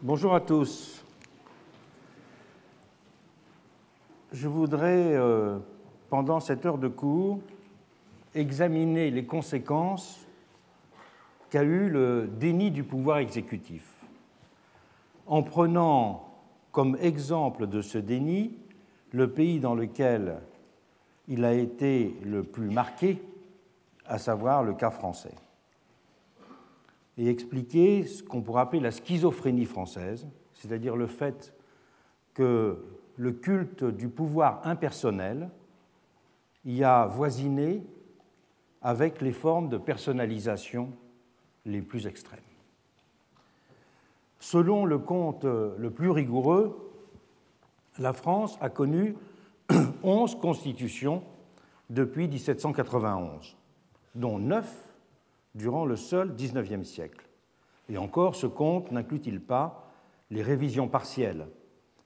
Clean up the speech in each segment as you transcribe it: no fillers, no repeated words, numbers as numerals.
Bonjour à tous. Je voudrais, pendant cette heure de cours, examiner les conséquences qu'a eu le déni du pouvoir exécutif, en prenant comme exemple de ce déni le pays dans lequel il a été le plus marqué, à savoir le cas français, et expliquer ce qu'on pourrait appeler la schizophrénie française, c'est-à-dire le fait que le culte du pouvoir impersonnel y a voisiné avec les formes de personnalisation les plus extrêmes. Selon le compte le plus rigoureux, la France a connu 11 constitutions depuis 1791, dont 9 durant le seul XIXe siècle. Et encore, ce compte n'inclut-il pas les révisions partielles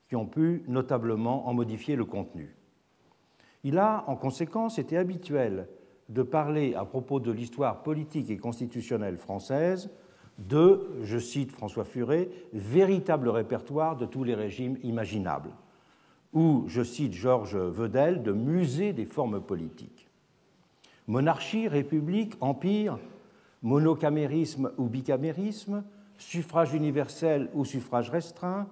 qui ont pu notablement en modifier le contenu. Il a, en conséquence, été habituel de parler à propos de l'histoire politique et constitutionnelle française de, je cite François Furet, « véritable répertoire de tous les régimes imaginables », ou, je cite Georges Vedel, de « musée des formes politiques ». Monarchie, république, empire, monocamérisme ou bicamérisme, suffrage universel ou suffrage restreint,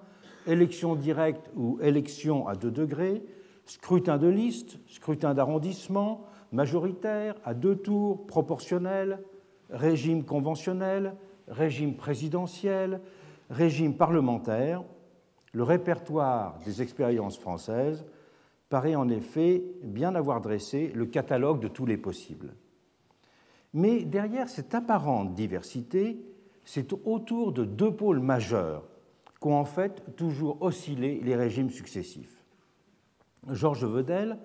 élection directe ou élection à 2 degrés, scrutin de liste, scrutin d'arrondissement, majoritaire, à 2 tours, proportionnel, régime conventionnel, régime présidentiel, régime parlementaire, le répertoire des expériences françaises paraît en effet bien avoir dressé le catalogue de tous les possibles. Mais derrière cette apparente diversité, c'est autour de 2 pôles majeurs qu'ont en fait toujours oscillé les régimes successifs. Georges Vedel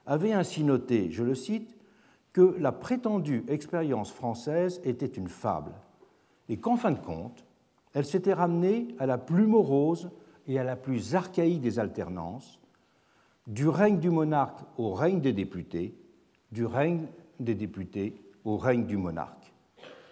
avait ainsi noté, je le cite, que la prétendue expérience française était une fable et qu'en fin de compte, elle s'était ramenée à la plus morose et à la plus archaïque des alternances, du règne du monarque au règne des députés, du règne des députés au règne du monarque,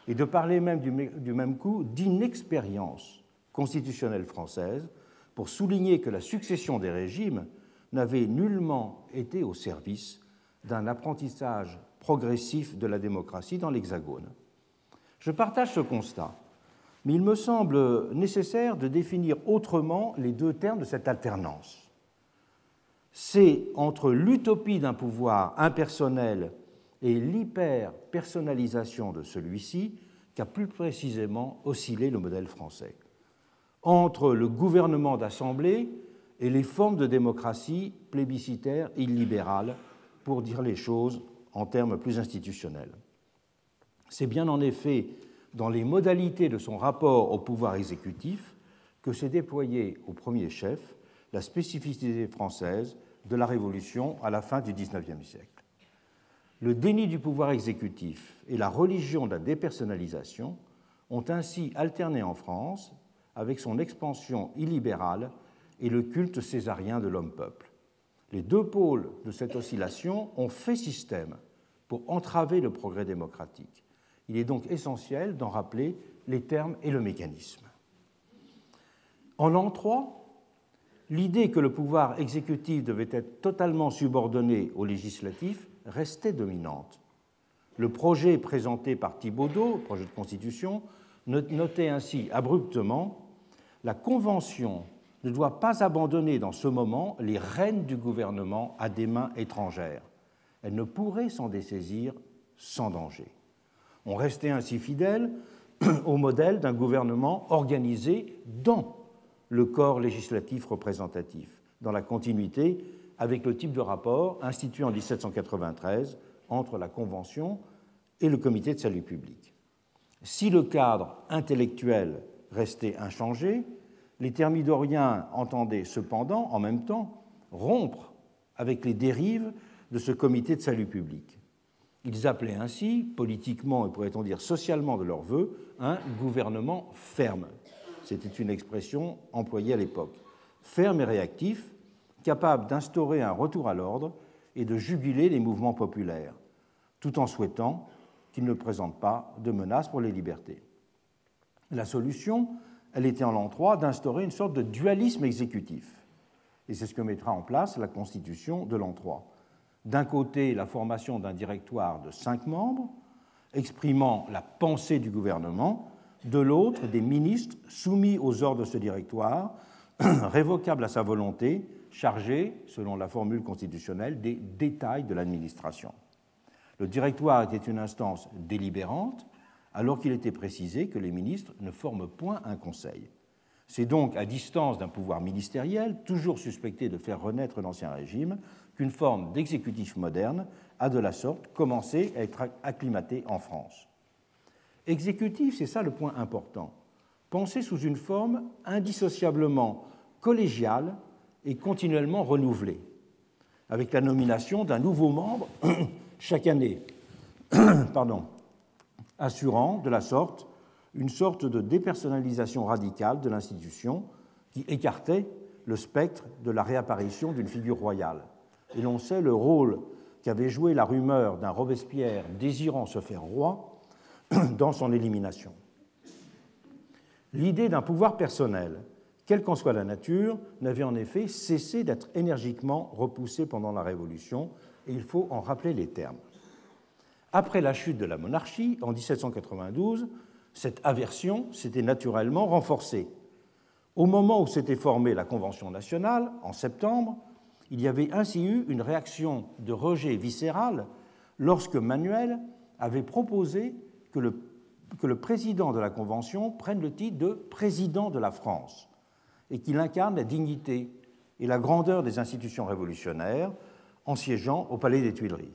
et de parler même du même coup d'inexpérience constitutionnelle française pour souligner que la succession des régimes n'avait nullement été au service d'un apprentissage progressif de la démocratie dans l'Hexagone. Je partage ce constat, mais il me semble nécessaire de définir autrement les 2 termes de cette alternance. C'est entre l'utopie d'un pouvoir impersonnel et l'hyper-personnalisation de celui-ci qu'a plus précisément oscillé le modèle français. Entre le gouvernement d'assemblée et les formes de démocratie plébiscitaire et illibérale, pour dire les choses en termes plus institutionnels. C'est bien en effet dans les modalités de son rapport au pouvoir exécutif que s'est déployée au premier chef la spécificité française de la Révolution à la fin du XIXe siècle. Le déni du pouvoir exécutif et la religion de la dépersonnalisation ont ainsi alterné en France avec son expansion illibérale et le culte césarien de l'homme-peuple. Les 2 pôles de cette oscillation ont fait système pour entraver le progrès démocratique. Il est donc essentiel d'en rappeler les termes et le mécanisme. En l'an 3, l'idée que le pouvoir exécutif devait être totalement subordonné au législatif restait dominante. Le projet présenté par Thibaudeau, projet de constitution, notait ainsi abruptement « La Convention ne doit pas abandonner dans ce moment les rênes du gouvernement à des mains étrangères. Elle ne pourrait s'en dessaisir sans danger. » On restait ainsi fidèle au modèle d'un gouvernement organisé dans le corps législatif représentatif, dans la continuité avec le type de rapport institué en 1793 entre la Convention et le Comité de salut public. Si le cadre intellectuel restait inchangé, les thermidoriens entendaient cependant, en même temps, rompre avec les dérives de ce Comité de salut public. Ils appelaient ainsi, politiquement et pourrait-on dire socialement de leur vœu, un gouvernement ferme. C'était une expression employée à l'époque. Ferme et réactif, capable d'instaurer un retour à l'ordre et de juguler les mouvements populaires, tout en souhaitant qu'ils ne présentent pas de menace pour les libertés. La solution elle était en l'an 3 d'instaurer une sorte de dualisme exécutif. Et c'est ce que mettra en place la Constitution de l'an 3. D'un côté, la formation d'un directoire de 5 membres, exprimant la pensée du gouvernement, de l'autre, des ministres soumis aux ordres de ce directoire, révocables à sa volonté, chargés, selon la formule constitutionnelle, des détails de l'administration. Le directoire était une instance délibérante, alors qu'il était précisé que les ministres ne forment point un conseil. C'est donc à distance d'un pouvoir ministériel, toujours suspecté de faire renaître l'Ancien Régime, qu'une forme d'exécutif moderne a de la sorte commencé à être acclimatée en France. Exécutif, c'est ça le point important, pensé sous une forme indissociablement collégiale et continuellement renouvelée, avec la nomination d'un nouveau membre chaque année, assurant de la sorte une sorte de dépersonnalisation radicale de l'institution qui écartait le spectre de la réapparition d'une figure royale. Et l'on sait le rôle qu'avait joué la rumeur d'un Robespierre désirant se faire roi dans son élimination. L'idée d'un pouvoir personnel, quelle qu'en soit la nature, n'avait en effet cessé d'être énergiquement repoussée pendant la Révolution, et il faut en rappeler les termes. Après la chute de la monarchie, en 1792, cette aversion s'était naturellement renforcée. Au moment où s'était formée la Convention nationale, en septembre, il y avait ainsi eu une réaction de rejet viscéral lorsque Manuel avait proposé que le président de la Convention prenne le titre de président de la France et qu'il incarne la dignité et la grandeur des institutions révolutionnaires en siégeant au Palais des Tuileries.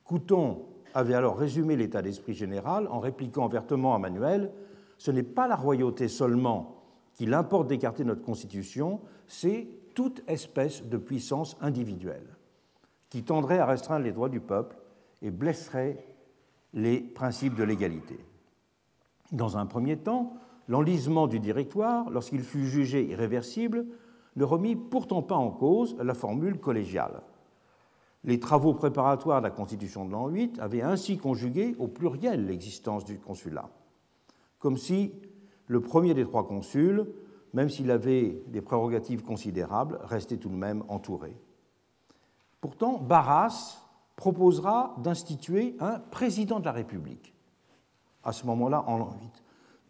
Couthon avait alors résumé l'état d'esprit général en répliquant vertement à Manuel « Ce n'est pas la royauté seulement qu'il importe d'écarter notre Constitution, c'est toute espèce de puissance individuelle qui tendrait à restreindre les droits du peuple et blesserait les principes de l'égalité. » Dans un premier temps, l'enlisement du directoire, lorsqu'il fut jugé irréversible, ne remit pourtant pas en cause la formule collégiale. Les travaux préparatoires de la Constitution de l'an 8 avaient ainsi conjugué au pluriel l'existence du consulat, comme si le premier des 3 consuls, même s'il avait des prérogatives considérables, restait tout de même entouré. Pourtant, Barras proposera d'instituer un président de la République, à ce moment-là en l'an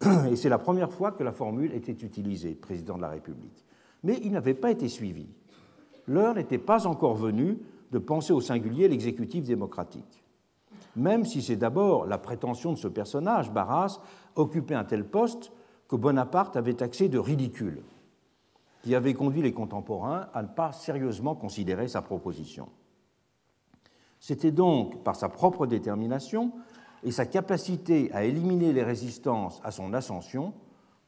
8. Et c'est la première fois que la formule était utilisée, président de la République. Mais il n'avait pas été suivi. L'heure n'était pas encore venue de penser au singulier l'exécutif démocratique. Même si c'est d'abord la prétention de ce personnage, Barras, occuper un tel poste que Bonaparte avait taxé de ridicule, qui avait conduit les contemporains à ne pas sérieusement considérer sa proposition. C'était donc par sa propre détermination et sa capacité à éliminer les résistances à son ascension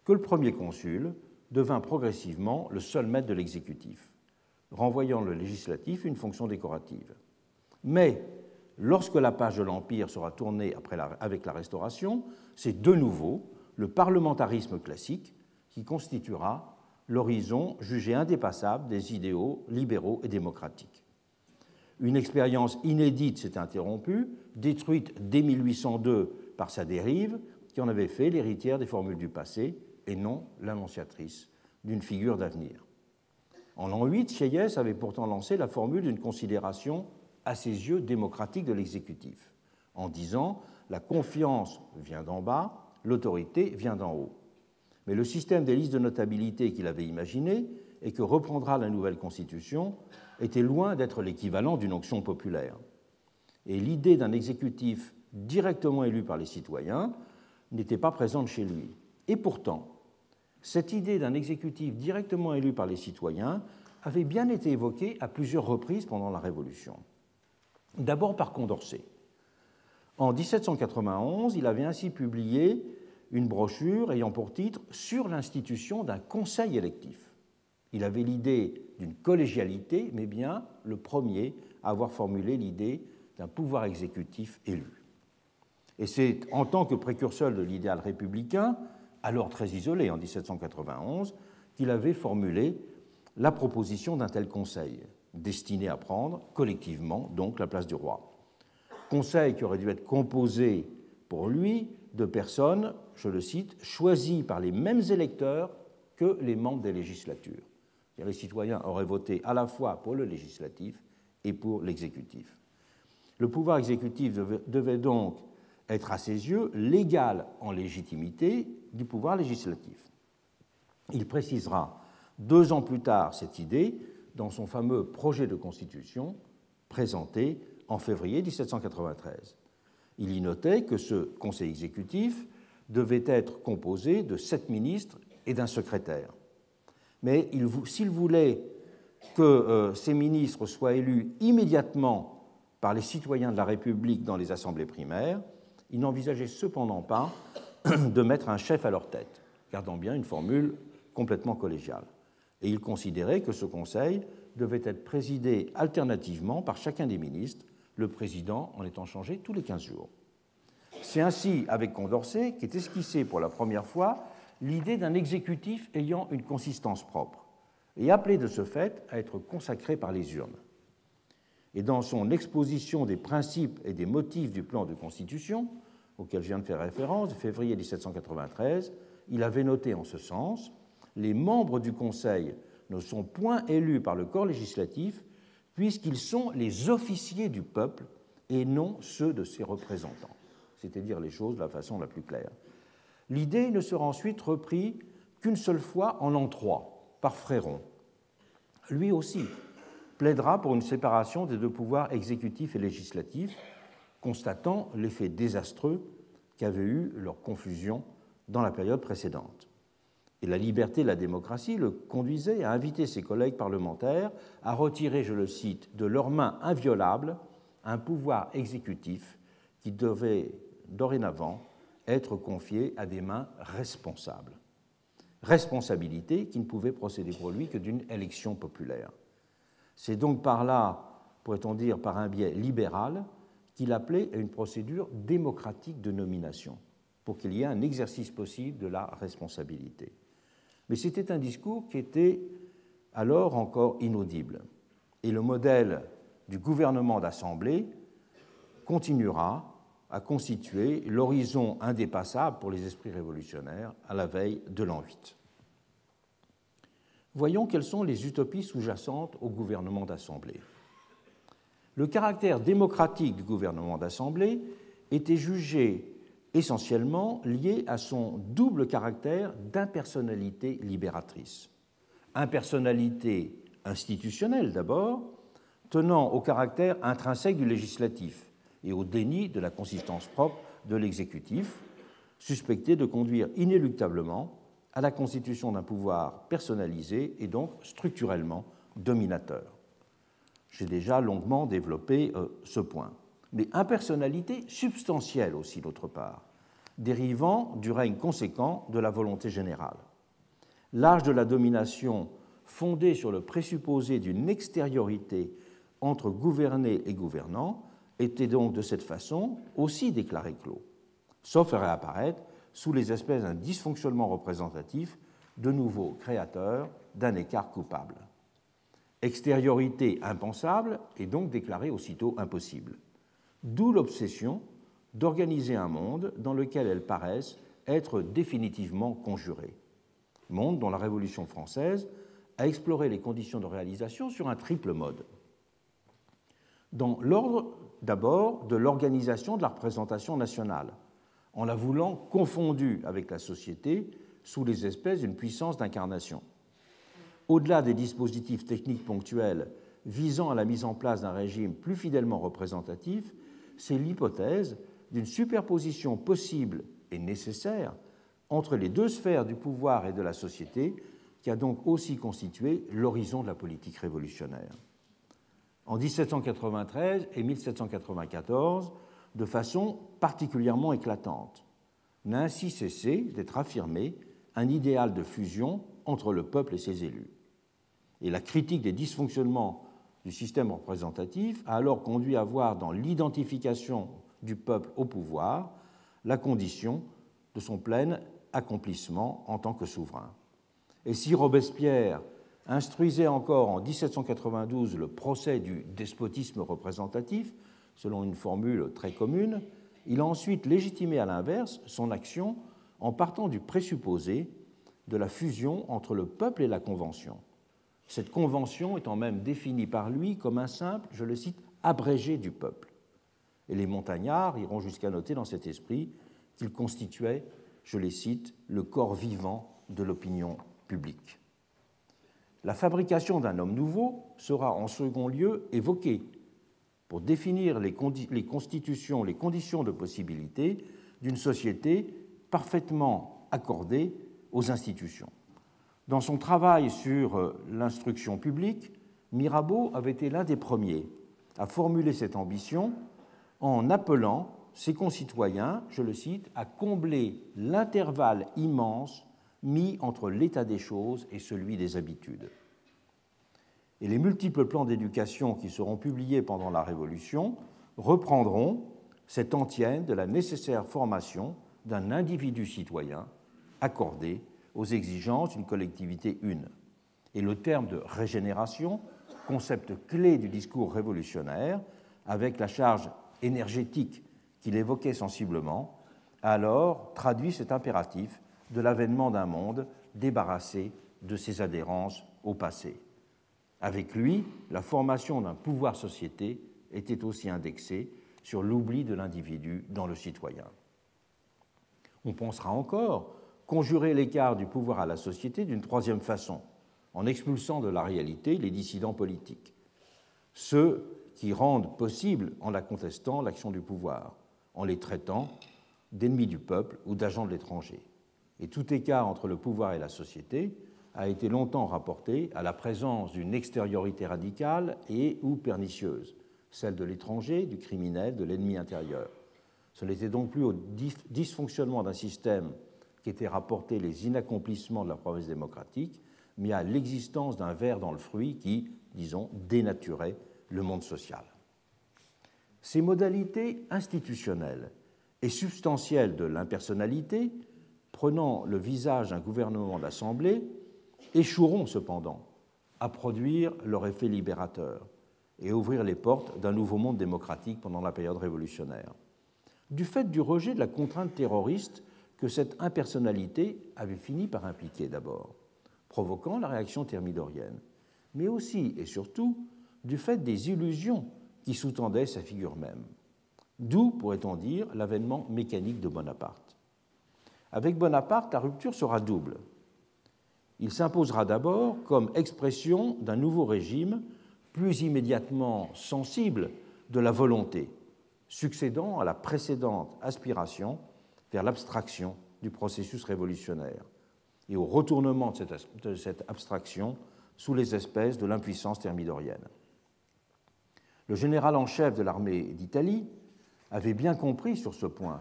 que le premier consul devint progressivement le seul maître de l'exécutif, renvoyant le législatif une fonction décorative. Mais lorsque la page de l'Empire sera tournée avec la Restauration, c'est de nouveau le parlementarisme classique qui constituera l'horizon jugé indépassable des idéaux libéraux et démocratiques. Une expérience inédite s'est interrompue, détruite dès 1802 par sa dérive, qui en avait fait l'héritière des formules du passé et non l'annonciatrice d'une figure d'avenir. En l'an 8, Sieyès avait pourtant lancé la formule d'une considération à ses yeux démocratique de l'exécutif, en disant « la confiance vient d'en bas, l'autorité vient d'en haut ». Mais le système des listes de notabilité qu'il avait imaginé et que reprendra la nouvelle Constitution était loin d'être l'équivalent d'une onction populaire. Et l'idée d'un exécutif directement élu par les citoyens n'était pas présente chez lui. Et pourtant, cette idée d'un exécutif directement élu par les citoyens avait bien été évoquée à plusieurs reprises pendant la Révolution. D'abord par Condorcet. En 1791, il avait ainsi publié une brochure ayant pour titre « Sur l'institution d'un conseil électif ». Il avait l'idée d'une collégialité, mais bien le premier à avoir formulé l'idée d'un pouvoir exécutif élu. Et c'est en tant que précurseur de l'idéal républicain, alors très isolé en 1791, qu'il avait formulé la proposition d'un tel conseil, destiné à prendre collectivement donc la place du roi. Conseil qui aurait dû être composé pour lui, de personnes, je le cite, choisies par les mêmes électeurs que les membres des législatures. Les citoyens auraient voté à la fois pour le législatif et pour l'exécutif. Le pouvoir exécutif devait donc être à ses yeux l'égal en légitimité du pouvoir législatif. Il précisera 2 ans plus tard cette idée dans son fameux projet de constitution présenté en février 1793. Il y notait que ce conseil exécutif devait être composé de 7 ministres et d'un secrétaire. Mais s'il voulait que ces ministres soient élus immédiatement par les citoyens de la République dans les assemblées primaires, il n'envisageait cependant pas de mettre un chef à leur tête, gardant bien une formule complètement collégiale. Et il considérait que ce conseil devait être présidé alternativement par chacun des ministres, le président en étant changé tous les 15 jours. C'est ainsi, avec Condorcet, qu'est esquissée pour la première fois l'idée d'un exécutif ayant une consistance propre et appelé de ce fait à être consacré par les urnes. Et dans son exposition des principes et des motifs du plan de constitution, auquel je viens de faire référence, de février 1793, il avait noté en ce sens « Les membres du Conseil ne sont point élus par le corps législatif, puisqu'ils sont les officiers du peuple et non ceux de ses représentants. » C'était dire les choses de la façon la plus claire. L'idée ne sera ensuite reprise qu'une seule fois en l'an 3, par Fréron. Lui aussi plaidera pour une séparation des 2 pouvoirs exécutifs et législatifs, constatant l'effet désastreux qu'avait eu leur confusion dans la période précédente. Et la liberté et la démocratie le conduisaient à inviter ses collègues parlementaires à retirer, je le cite, de leurs mains inviolables un pouvoir exécutif qui devait dorénavant être confié à des mains responsables. Responsabilité qui ne pouvait procéder pour lui que d'une élection populaire. C'est donc par là, pourrait-on dire par un biais libéral, qu'il appelait à une procédure démocratique de nomination, pour qu'il y ait un exercice possible de la responsabilité. Mais c'était un discours qui était alors encore inaudible. Et le modèle du gouvernement d'assemblée continuera à constituer l'horizon indépassable pour les esprits révolutionnaires à la veille de l'an 8. Voyons quelles sont les utopies sous-jacentes au gouvernement d'assemblée. Le caractère démocratique du gouvernement d'assemblée était jugé essentiellement lié à son double caractère d'impersonnalité libératrice. Impersonnalité institutionnelle d'abord, tenant au caractère intrinsèque du législatif et au déni de la consistance propre de l'exécutif, suspecté de conduire inéluctablement à la constitution d'un pouvoir personnalisé et donc structurellement dominateur. J'ai déjà longuement développé ce point. Mais impersonnalité substantielle aussi, d'autre part, dérivant du règne conséquent de la volonté générale. L'âge de la domination fondé sur le présupposé d'une extériorité entre gouverné et gouvernant était donc de cette façon aussi déclaré clos, sauf à réapparaître sous les espèces d'un dysfonctionnement représentatif de nouveau créateur d'un écart coupable. Extériorité impensable est donc déclarée aussitôt impossible. D'où l'obsession d'organiser un monde dans lequel elles paraissent être définitivement conjurées. Monde dont la Révolution française a exploré les conditions de réalisation sur un triple mode. Dans l'ordre d'abord de l'organisation de la représentation nationale, en la voulant confondue avec la société sous les espèces d'une puissance d'incarnation. Au-delà des dispositifs techniques ponctuels visant à la mise en place d'un régime plus fidèlement représentatif, c'est l'hypothèse d'une superposition possible et nécessaire entre les 2 sphères du pouvoir et de la société qui a donc aussi constitué l'horizon de la politique révolutionnaire. En 1793 et 1794, de façon particulièrement éclatante, n'a ainsi cessé d'être affirmé un idéal de fusion entre le peuple et ses élus. Et la critique des dysfonctionnements du système représentatif a alors conduit à voir dans l'identification du peuple au pouvoir la condition de son plein accomplissement en tant que souverain. Et si Robespierre instruisait encore en 1792 le procès du despotisme représentatif, selon une formule très commune, il a ensuite légitimé à l'inverse son action en partant du présupposé de la fusion entre le peuple et la Convention. Cette convention étant même définie par lui comme un simple, je le cite, abrégé du peuple. Et les montagnards iront jusqu'à noter dans cet esprit qu'il constituait, je les cite, le corps vivant de l'opinion publique. La fabrication d'un homme nouveau sera en second lieu évoquée pour définir les conditions de possibilité d'une société parfaitement accordée aux institutions. Dans son travail sur l'instruction publique, Mirabeau avait été l'un des premiers à formuler cette ambition en appelant ses concitoyens, je le cite, à combler l'intervalle immense mis entre l'état des choses et celui des habitudes. Et les multiples plans d'éducation qui seront publiés pendant la Révolution reprendront cette antienne de la nécessaire formation d'un individu citoyen accordé aux exigences d'une collectivité une. Et le terme de régénération, concept clé du discours révolutionnaire, avec la charge énergétique qu'il évoquait sensiblement, a alors traduit cet impératif de l'avènement d'un monde débarrassé de ses adhérences au passé. Avec lui, la formation d'un pouvoir-société était aussi indexée sur l'oubli de l'individu dans le citoyen. On pensera encore conjurer l'écart du pouvoir à la société d'une troisième façon, en expulsant de la réalité les dissidents politiques, ceux qui rendent possible, en la contestant, l'action du pouvoir, en les traitant d'ennemis du peuple ou d'agents de l'étranger. Et tout écart entre le pouvoir et la société a été longtemps rapporté à la présence d'une extériorité radicale et ou pernicieuse, celle de l'étranger, du criminel, de l'ennemi intérieur. Ce n'était donc plus au dysfonctionnement d'un système qu'étaient rapportés les inaccomplissements de la promesse démocratique, mais à l'existence d'un ver dans le fruit qui, disons, dénaturait le monde social. Ces modalités institutionnelles et substantielles de l'impersonnalité, prenant le visage d'un gouvernement d'assemblée, échoueront cependant à produire leur effet libérateur et ouvrir les portes d'un nouveau monde démocratique pendant la période révolutionnaire. Du fait du rejet de la contrainte terroriste que cette impersonnalité avait fini par impliquer d'abord, provoquant la réaction thermidorienne, mais aussi et surtout du fait des illusions qui sous-tendaient sa figure même. D'où, pourrait-on dire, l'avènement mécanique de Bonaparte. Avec Bonaparte, la rupture sera double. Il s'imposera d'abord comme expression d'un nouveau régime plus immédiatement sensible de la volonté, succédant à la précédente aspiration vers l'abstraction du processus révolutionnaire et au retournement de cette abstraction sous les espèces de l'impuissance thermidorienne. Le général en chef de l'armée d'Italie avait bien compris sur ce point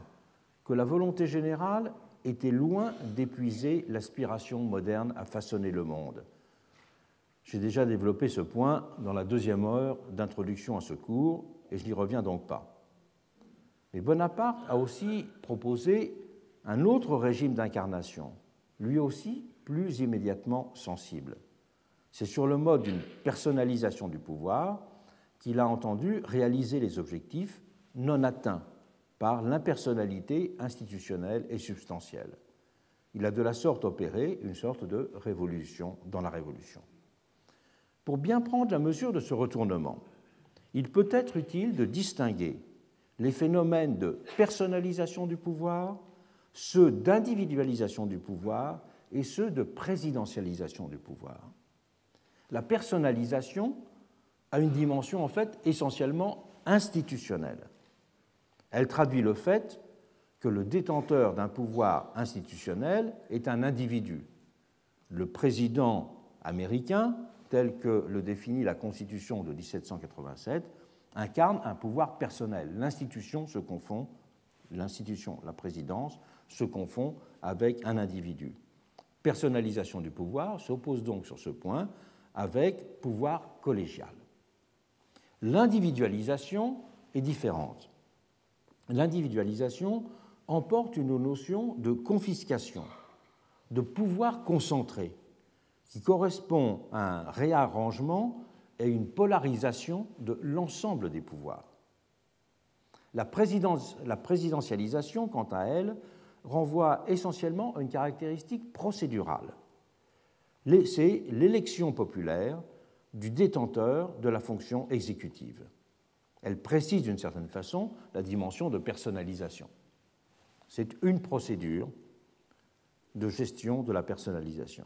que la volonté générale était loin d'épuiser l'aspiration moderne à façonner le monde. J'ai déjà développé ce point dans la deuxième heure d'introduction à ce cours, et je n'y reviens donc pas. Mais Bonaparte a aussi proposé un autre régime d'incarnation, lui aussi plus immédiatement sensible. C'est sur le mode d'une personnalisation du pouvoir qu'il a entendu réaliser les objectifs non atteints par l'impersonnalité institutionnelle et substantielle. Il a de la sorte opéré une sorte de révolution dans la révolution. Pour bien prendre la mesure de ce retournement, il peut être utile de distinguer les phénomènes de personnalisation du pouvoir, ceux d'individualisation du pouvoir et ceux de présidentialisation du pouvoir. La personnalisation a une dimension en fait essentiellement institutionnelle. Elle traduit le fait que le détenteur d'un pouvoir institutionnel est un individu. Le président américain, tel que le définit la Constitution de 1787, incarne un pouvoir personnel. L'institution, la présidence, se confond avec un individu. Personnalisation du pouvoir s'oppose donc sur ce point avec pouvoir collégial. L'individualisation est différente. L'individualisation emporte une notion de confiscation, de pouvoir concentré, qui correspond à un réarrangement et une polarisation de l'ensemble des pouvoirs. La présidentialisation, quant à elle, renvoie essentiellement à une caractéristique procédurale. C'est l'élection populaire du détenteur de la fonction exécutive. Elle précise d'une certaine façon la dimension de personnalisation. C'est une procédure de gestion de la personnalisation.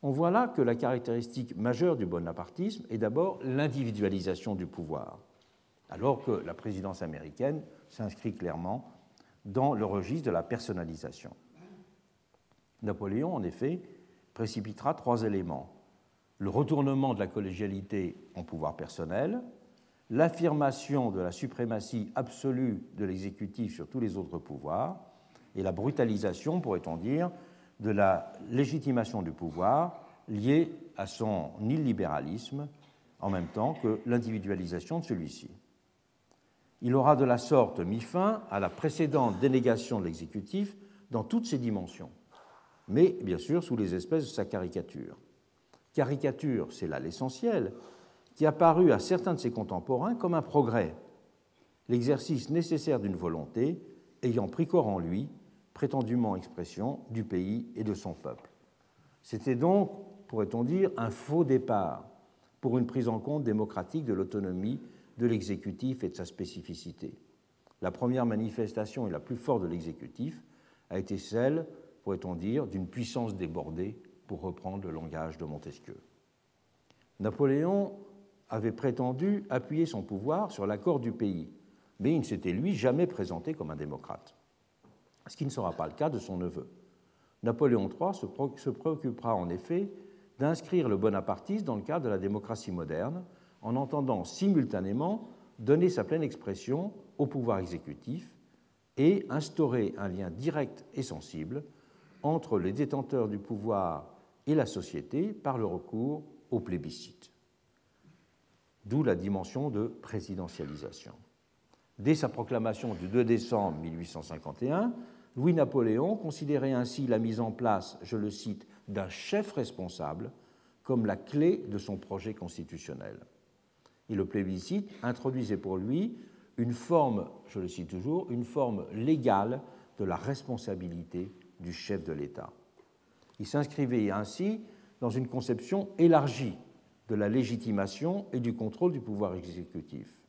On voit là que la caractéristique majeure du bonapartisme est d'abord l'individualisation du pouvoir, alors que la présidence américaine s'inscrit clairement dans le registre de la personnalisation. Napoléon, en effet, précipitera 3 éléments: le retournement de la collégialité en pouvoir personnel, l'affirmation de la suprématie absolue de l'exécutif sur tous les autres pouvoirs, et la brutalisation, pourrait-on dire, de la légitimation du pouvoir liée à son illibéralisme, en même temps que l'individualisation de celui-ci. Il aura de la sorte mis fin à la précédente dénégation de l'exécutif dans toutes ses dimensions, mais bien sûr sous les espèces de sa caricature. Caricature, c'est là l'essentiel, qui a paru à certains de ses contemporains comme un progrès, l'exercice nécessaire d'une volonté ayant pris corps en lui, prétendument expression du pays et de son peuple. C'était donc, pourrait-on dire, un faux départ pour une prise en compte démocratique de l'autonomie de l'exécutif et de sa spécificité. La première manifestation et la plus forte de l'exécutif a été celle, pourrait-on dire, d'une puissance débordée, pour reprendre le langage de Montesquieu. Napoléon avait prétendu appuyer son pouvoir sur l'accord du pays, mais il ne s'était, lui, jamais présenté comme un démocrate, ce qui ne sera pas le cas de son neveu. Napoléon III se préoccupera en effet d'inscrire le bonapartisme dans le cadre de la démocratie moderne, en entendant simultanément donner sa pleine expression au pouvoir exécutif et instaurer un lien direct et sensible entre les détenteurs du pouvoir et la société par le recours au plébiscite. D'où la dimension de présidentialisation. Dès sa proclamation du 2 décembre 1851, Louis-Napoléon considérait ainsi la mise en place, je le cite, d'un chef responsable comme la clé de son projet constitutionnel. Et le plébiscite introduisait pour lui une forme, je le cite toujours, une forme légale de la responsabilité du chef de l'État. Il s'inscrivait ainsi dans une conception élargie de la légitimation et du contrôle du pouvoir exécutif.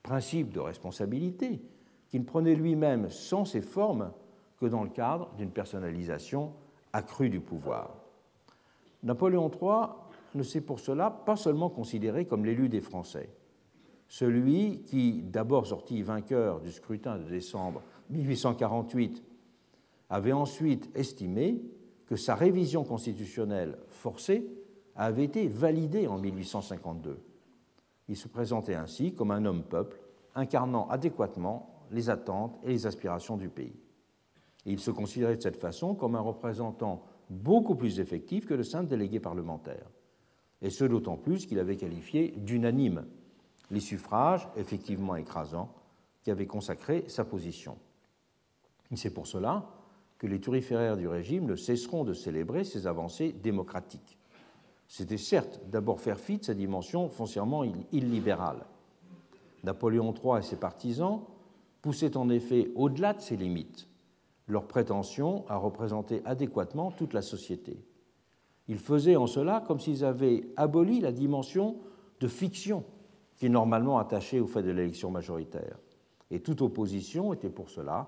Principe de responsabilité qui ne prenait lui-même sans ses formes que dans le cadre d'une personnalisation accrue du pouvoir. Napoléon III ne s'est pour cela pas seulement considéré comme l'élu des Français, celui qui, d'abord sorti vainqueur du scrutin de décembre 1848, avait ensuite estimé que sa révision constitutionnelle forcée avait été validée en 1852. Il se présentait ainsi comme un homme-peuple incarnant adéquatement les attentes et les aspirations du pays. Et il se considérait de cette façon comme un représentant beaucoup plus effectif que le simple délégué parlementaire. Et ce d'autant plus qu'il avait qualifié d'unanime les suffrages effectivement écrasants qui avaient consacré sa position. Et c'est pour cela que les turiféraires du régime ne cesseront de célébrer ces avancées démocratiques. C'était certes d'abord faire fi de sa dimension foncièrement illibérale. Napoléon III et ses partisans poussaient en effet au-delà de ses limites leur prétention à représenter adéquatement toute la société. Ils faisaient en cela comme s'ils avaient aboli la dimension de fiction qui est normalement attachée au fait de l'élection majoritaire. Et toute opposition était pour cela,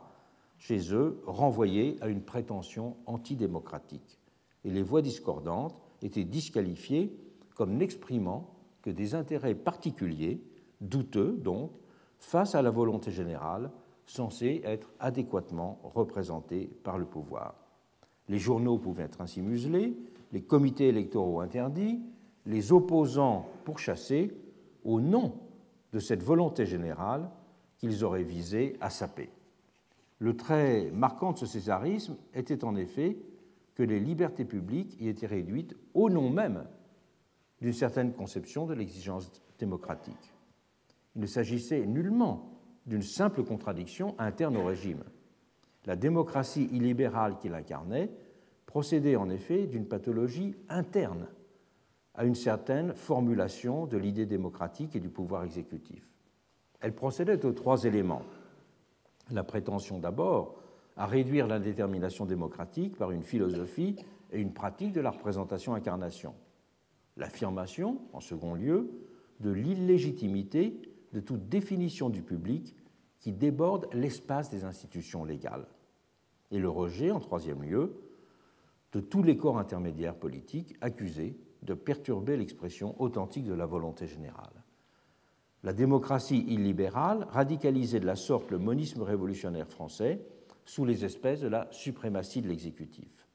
chez eux, renvoyée à une prétention antidémocratique. Et les voix discordantes étaient disqualifiées comme n'exprimant que des intérêts particuliers, douteux donc, face à la volonté générale, censée être adéquatement représentée par le pouvoir. Les journaux pouvaient être ainsi muselés, les comités électoraux interdits, les opposants pourchassés au nom de cette volonté générale qu'ils auraient visé à saper. Le trait marquant de ce césarisme était en effet que les libertés publiques y étaient réduites au nom même d'une certaine conception de l'exigence démocratique. Il ne s'agissait nullement d'une simple contradiction interne au régime. La démocratie illibérale qu'il incarnait procédait en effet d'une pathologie interne à une certaine formulation de l'idée démocratique et du pouvoir exécutif. Elle procédait aux trois éléments. La prétention d'abord à réduire l'indétermination démocratique par une philosophie et une pratique de la représentation-incarnation. L'affirmation, en second lieu, de l'illégitimité de toute définition du public qui déborde l'espace des institutions légales. Et le rejet, en troisième lieu, de tous les corps intermédiaires politiques accusés de perturber l'expression authentique de la volonté générale. La démocratie illibérale radicalisait de la sorte le monisme révolutionnaire français sous les espèces de la suprématie de l'exécutif,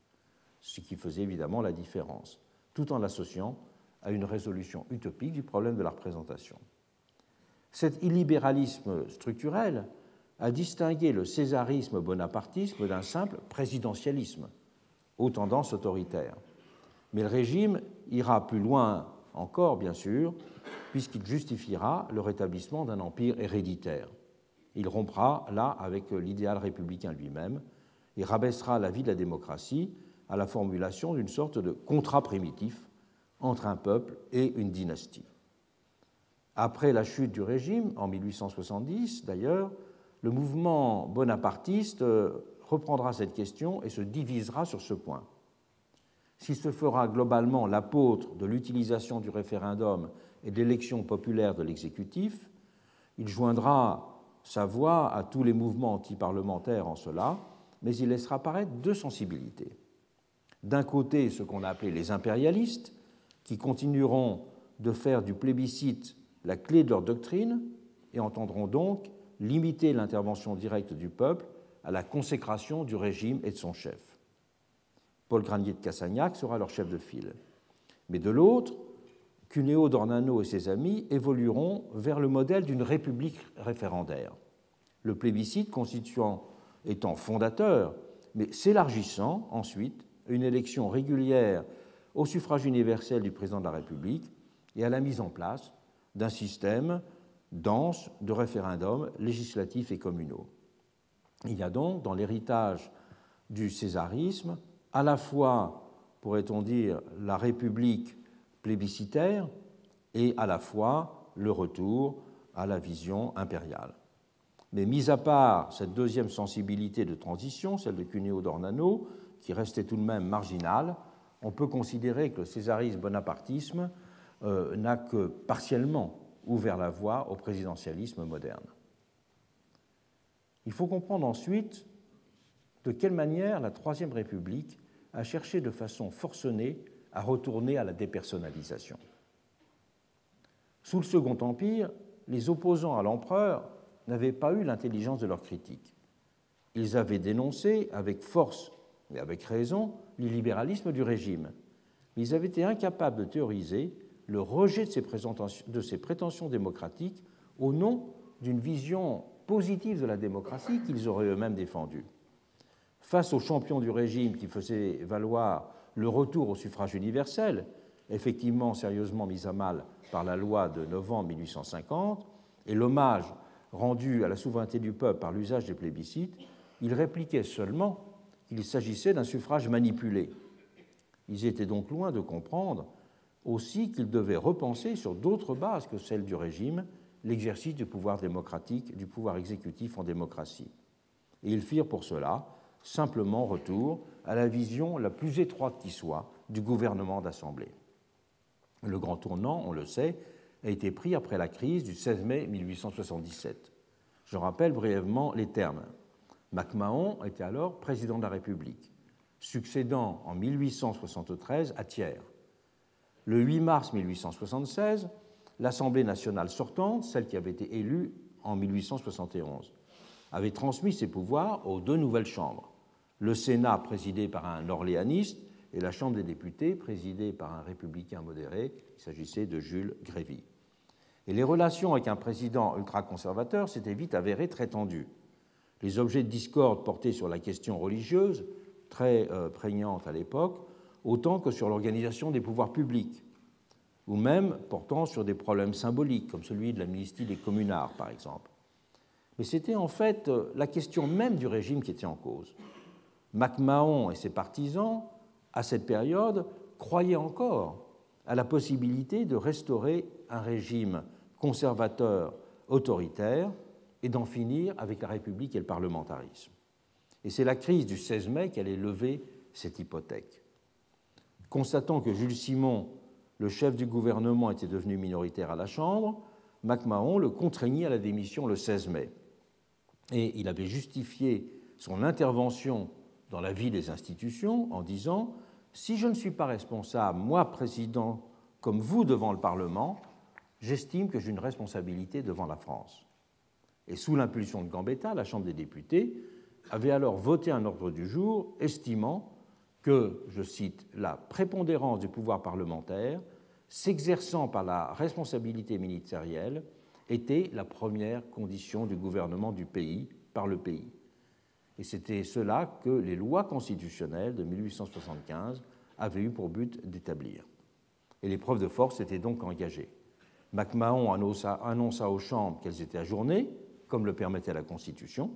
ce qui faisait évidemment la différence, tout en l'associant à une résolution utopique du problème de la représentation. Cet illibéralisme structurel a distingué le césarisme bonapartisme d'un simple présidentialisme aux tendances autoritaires. Mais le régime ira plus loin encore, bien sûr, puisqu'il justifiera le rétablissement d'un empire héréditaire. Il rompra là avec l'idéal républicain lui-même et rabaissera la vie de la démocratie à la formulation d'une sorte de contrat primitif entre un peuple et une dynastie. Après la chute du régime, en 1870 d'ailleurs, le mouvement bonapartiste reprendra cette question et se divisera sur ce point. S'il se fera globalement l'apôtre de l'utilisation du référendum et de l'élection populaire de l'exécutif, il joindra sa voix à tous les mouvements antiparlementaires en cela, mais il laissera apparaître deux sensibilités. D'un côté, ce qu'on a appelé les impérialistes, qui continueront de faire du plébiscite la clé de leur doctrine et entendront donc limiter l'intervention directe du peuple à la consécration du régime et de son chef. Paul Granier de Cassagnac sera leur chef de file. Mais de l'autre, Cuneo d'Ornano et ses amis évolueront vers le modèle d'une république référendaire, le plébiscite constituant étant fondateur, mais s'élargissant ensuite à une élection régulière au suffrage universel du président de la République et à la mise en place d'un système dense de référendums législatifs et communaux. Il y a donc dans l'héritage du césarisme à la fois, pourrait-on dire, la République plébiscitaire et à la fois le retour à la vision impériale. Mais mis à part cette deuxième sensibilité de transition, celle de Cuneo d'Ornano, qui restait tout de même marginale, on peut considérer que le césarisme bonapartisme n'a que partiellement ouvert la voie au présidentialisme moderne. Il faut comprendre ensuite de quelle manière la Troisième République a cherché de façon forcenée à retourner à la dépersonnalisation. Sous le Second Empire, les opposants à l'empereur n'avaient pas eu l'intelligence de leur critique. Ils avaient dénoncé avec force et avec raison l'illibéralisme du régime, mais ils avaient été incapables de théoriser le rejet de ces prétentions démocratiques au nom d'une vision positive de la démocratie qu'ils auraient eux-mêmes défendue. Face aux champions du régime qui faisaient valoir le retour au suffrage universel, effectivement sérieusement mis à mal par la loi de novembre 1850, et l'hommage rendu à la souveraineté du peuple par l'usage des plébiscites, ils répliquaient seulement qu'il s'agissait d'un suffrage manipulé. Ils étaient donc loin de comprendre aussi qu'ils devaient repenser sur d'autres bases que celles du régime l'exercice du pouvoir démocratique, du pouvoir exécutif en démocratie. Et ils firent pour cela simplement retour à la vision la plus étroite qui soit du gouvernement d'assemblée. Le grand tournant, on le sait, a été pris après la crise du 16 mai 1877. Je rappelle brièvement les termes. MacMahon était alors président de la République, succédant en 1873 à Thiers. Le 8 mars 1876, l'Assemblée nationale sortante, celle qui avait été élue en 1871, avait transmis ses pouvoirs aux deux nouvelles chambres, le Sénat présidé par un orléaniste et la Chambre des députés présidée par un républicain modéré, il s'agissait de Jules Grévy. Et les relations avec un président ultra-conservateur s'étaient vite avérées très tendues. Les objets de discorde portaient sur la question religieuse, très prégnante à l'époque, autant que sur l'organisation des pouvoirs publics, ou même portant sur des problèmes symboliques, comme celui de l'amnistie des communards, par exemple. Mais c'était en fait la question même du régime qui était en cause. MacMahon et ses partisans, à cette période, croyaient encore à la possibilité de restaurer un régime conservateur autoritaire et d'en finir avec la République et le parlementarisme. Et c'est la crise du 16 mai qui allait lever cette hypothèque. Constatant que Jules Simon, le chef du gouvernement, était devenu minoritaire à la Chambre, MacMahon le contraignit à la démission le 16 mai. Et il avait justifié son intervention dans la vie des institutions en disant « Si je ne suis pas responsable, moi, président, comme vous devant le Parlement, j'estime que j'ai une responsabilité devant la France. » Et sous l'impulsion de Gambetta, la Chambre des députés avait alors voté un ordre du jour estimant que, je cite, « la prépondérance du pouvoir parlementaire s'exerçant par la responsabilité ministérielle était la première condition du gouvernement du pays par le pays. » Et c'était cela que les lois constitutionnelles de 1875 avaient eu pour but d'établir. Et l'épreuve de force était donc engagée. MacMahon annonça aux chambres qu'elles étaient ajournées, comme le permettait la Constitution,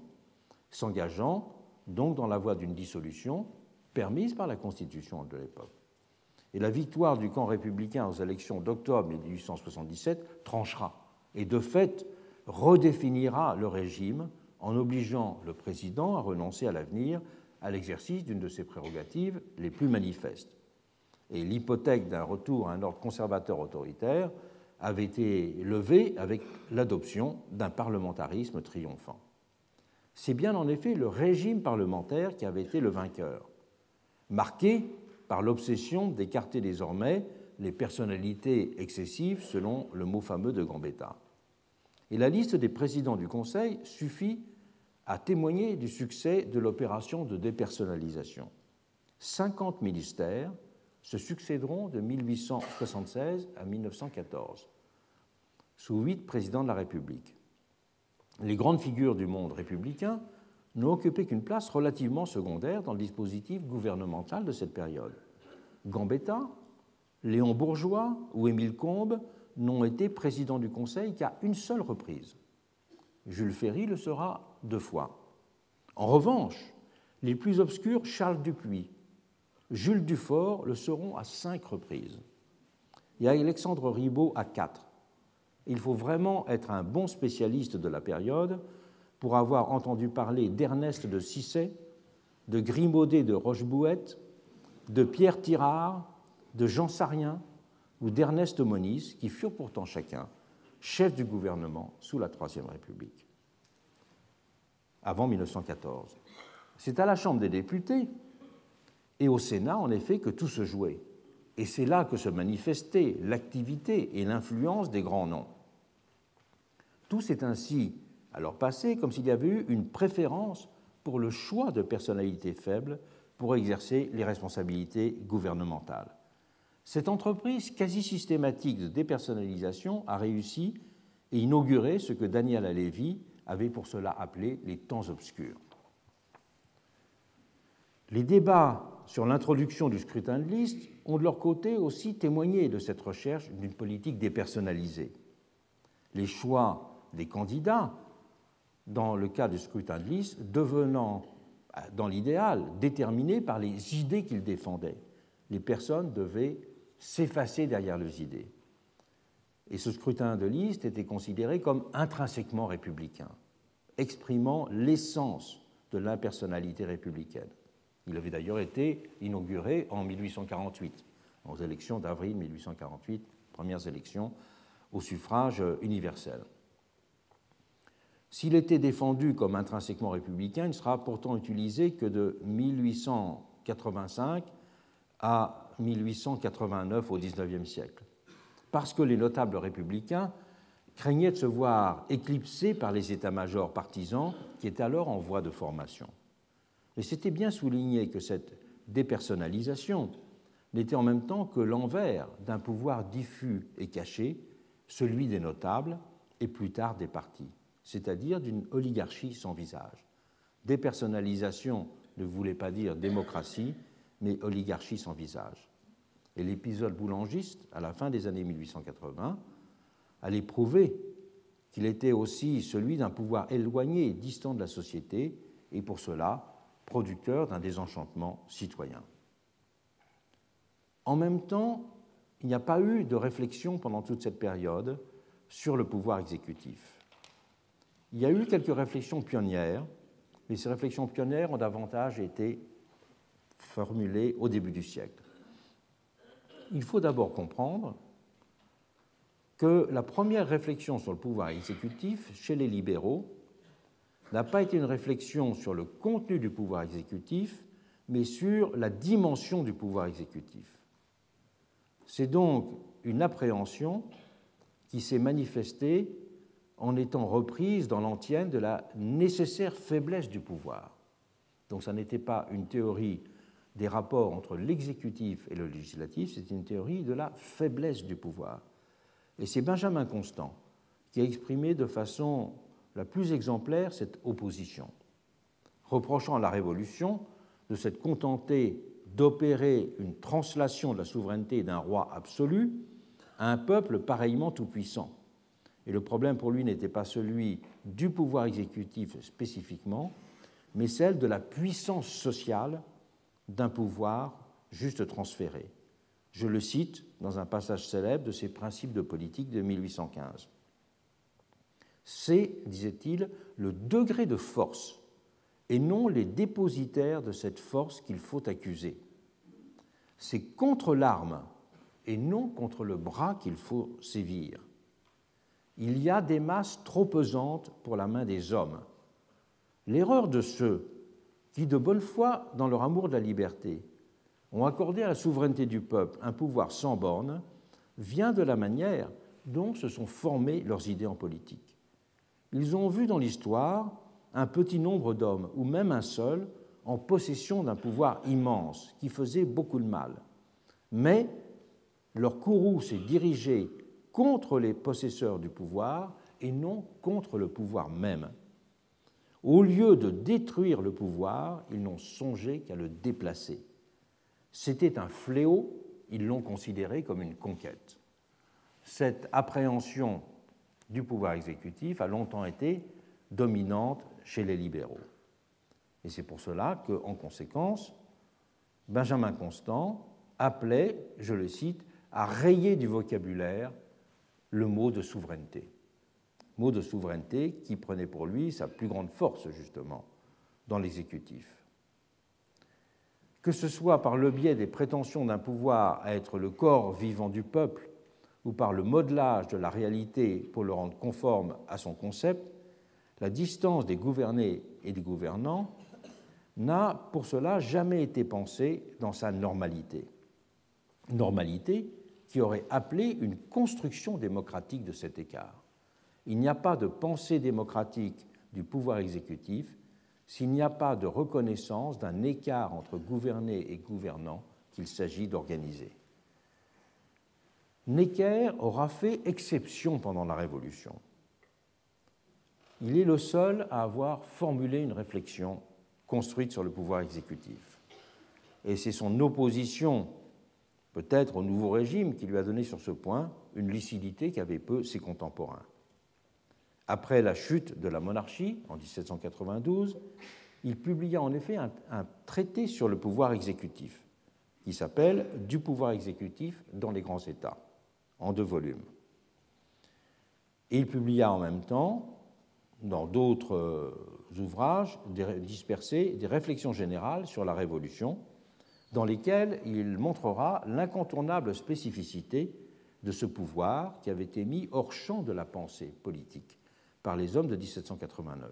s'engageant donc dans la voie d'une dissolution permise par la Constitution de l'époque. Et la victoire du camp républicain aux élections d'octobre 1877 tranchera et de fait redéfinira le régime en obligeant le président à renoncer à l'avenir à l'exercice d'une de ses prérogatives les plus manifestes. Et l'hypothèque d'un retour à un ordre conservateur autoritaire avait été levée avec l'adoption d'un parlementarisme triomphant. C'est bien en effet le régime parlementaire qui avait été le vainqueur, marqué par l'obsession d'écarter désormais les personnalités excessives, selon le mot fameux de Gambetta. Et la liste des présidents du Conseil suffit à témoigner du succès de l'opération de dépersonnalisation. 50 ministères se succéderont de 1876 à 1914, sous 8 présidents de la République. Les grandes figures du monde républicain n'ont occupé qu'une place relativement secondaire dans le dispositif gouvernemental de cette période. Gambetta, Léon Bourgeois ou Émile Combes n'ont été présidents du Conseil qu'à une seule reprise. Jules Ferry le sera 2 fois. En revanche, les plus obscurs Charles Dupuy, Jules Dufort le seront à 5 reprises. Et Alexandre Ribot à 4. Il faut vraiment être un bon spécialiste de la période pour avoir entendu parler d'Ernest de Cissé, de Grimaudet de Rochebouette, de Pierre Tirard, de Jean Sarrien ou d'Ernest Moniz, qui furent pourtant chacun chefs du gouvernement sous la Troisième République, avant 1914. C'est à la Chambre des députés et au Sénat, en effet, que tout se jouait. Et c'est là que se manifestait l'activité et l'influence des grands noms. Tout s'est ainsi alors passé comme s'il y avait eu une préférence pour le choix de personnalités faibles pour exercer les responsabilités gouvernementales. Cette entreprise quasi systématique de dépersonnalisation a réussi et inauguré ce que Daniel Halévy avait pour cela appelé les temps obscurs. Les débats sur l'introduction du scrutin de liste ont de leur côté aussi témoigné de cette recherche d'une politique dépersonnalisée. Les choix des candidats, dans le cas du scrutin de liste, devenant, dans l'idéal, déterminés par les idées qu'ils défendaient. Les personnes devaient s'effacer derrière leurs idées. Et ce scrutin de liste était considéré comme intrinsèquement républicain, exprimant l'essence de l'impersonnalité républicaine. Il avait d'ailleurs été inauguré en 1848, aux élections d'avril 1848, premières élections au suffrage universel. S'il était défendu comme intrinsèquement républicain, il ne sera pourtant utilisé que de 1885 à 1889 au XIXe siècle, parce que les notables républicains craignaient de se voir éclipsés par les états-majors partisans qui étaient alors en voie de formation. Mais c'était bien souligné que cette dépersonnalisation n'était en même temps que l'envers d'un pouvoir diffus et caché, celui des notables et plus tard des partis, c'est-à-dire d'une oligarchie sans visage. Dépersonnalisation ne voulait pas dire démocratie, mais oligarchie sans visage. Et l'épisode boulangiste, à la fin des années 1880, allait prouver qu'il était aussi celui d'un pouvoir éloigné et distant de la société, et pour cela, producteur d'un désenchantement citoyen. En même temps, il n'y a pas eu de réflexion pendant toute cette période sur le pouvoir exécutif. il y a eu quelques réflexions pionnières, mais ces réflexions pionnières ont davantage été formulées au début du siècle. Il faut d'abord comprendre que la première réflexion sur le pouvoir exécutif chez les libéraux n'a pas été une réflexion sur le contenu du pouvoir exécutif, mais sur la dimension du pouvoir exécutif. C'est donc une appréhension qui s'est manifestée en étant reprise dans l'antienne de la nécessaire faiblesse du pouvoir. Donc ça n'était pas une théorie des rapports entre l'exécutif et le législatif, c'est une théorie de la faiblesse du pouvoir. Et c'est Benjamin Constant qui a exprimé de façon la plus exemplaire cette opposition, reprochant à la Révolution de s'être contentée d'opérer une translation de la souveraineté d'un roi absolu à un peuple pareillement tout-puissant. Et le problème pour lui n'était pas celui du pouvoir exécutif spécifiquement, mais celle de la puissance sociale d'un pouvoir juste transféré. Je le cite dans un passage célèbre de ses Principes de politique de 1815. C'est, disait-il, le degré de force et non les dépositaires de cette force qu'il faut accuser. C'est contre l'arme et non contre le bras qu'il faut sévir. Il y a des masses trop pesantes pour la main des hommes. L'erreur de ceux qui, de bonne foi dans leur amour de la liberté, ont accordé à la souveraineté du peuple un pouvoir sans bornes, vient de la manière dont se sont formées leurs idées en politique. Ils ont vu dans l'histoire un petit nombre d'hommes, ou même un seul, en possession d'un pouvoir immense qui faisait beaucoup de mal. Mais leur courroux s'est dirigé contre les possesseurs du pouvoir et non contre le pouvoir même. Au lieu de détruire le pouvoir, ils n'ont songé qu'à le déplacer. C'était un fléau, ils l'ont considéré comme une conquête. Cette appréhension du pouvoir exécutif a longtemps été dominante chez les libéraux. Et c'est pour cela qu'en conséquence, Benjamin Constant appelait, je le cite, à rayer du vocabulaire le mot de souveraineté. Mot de souveraineté qui prenait pour lui sa plus grande force, justement, dans l'exécutif. Que ce soit par le biais des prétentions d'un pouvoir à être le corps vivant du peuple ou par le modelage de la réalité pour le rendre conforme à son concept, la distance des gouvernés et des gouvernants n'a pour cela jamais été pensée dans sa normalité. Normalité qui aurait appelé une construction démocratique de cet écart. Il n'y a pas de pensée démocratique du pouvoir exécutif s'il n'y a pas de reconnaissance d'un écart entre gouvernés et gouvernants qu'il s'agit d'organiser. Necker aura fait exception pendant la Révolution. Il est le seul à avoir formulé une réflexion construite sur le pouvoir exécutif. Et c'est son opposition, peut-être au nouveau régime, qui lui a donné sur ce point une lucidité qu'avaient peu ses contemporains. Après la chute de la monarchie, en 1792, il publia en effet un traité sur le pouvoir exécutif, qui s'appelle « Du pouvoir exécutif dans les grands États », en 2 volumes. Et il publia en même temps, dans d'autres ouvrages dispersés, des réflexions générales sur la Révolution, dans lesquelles il montrera l'incontournable spécificité de ce pouvoir qui avait été mis hors champ de la pensée politique par les hommes de 1789.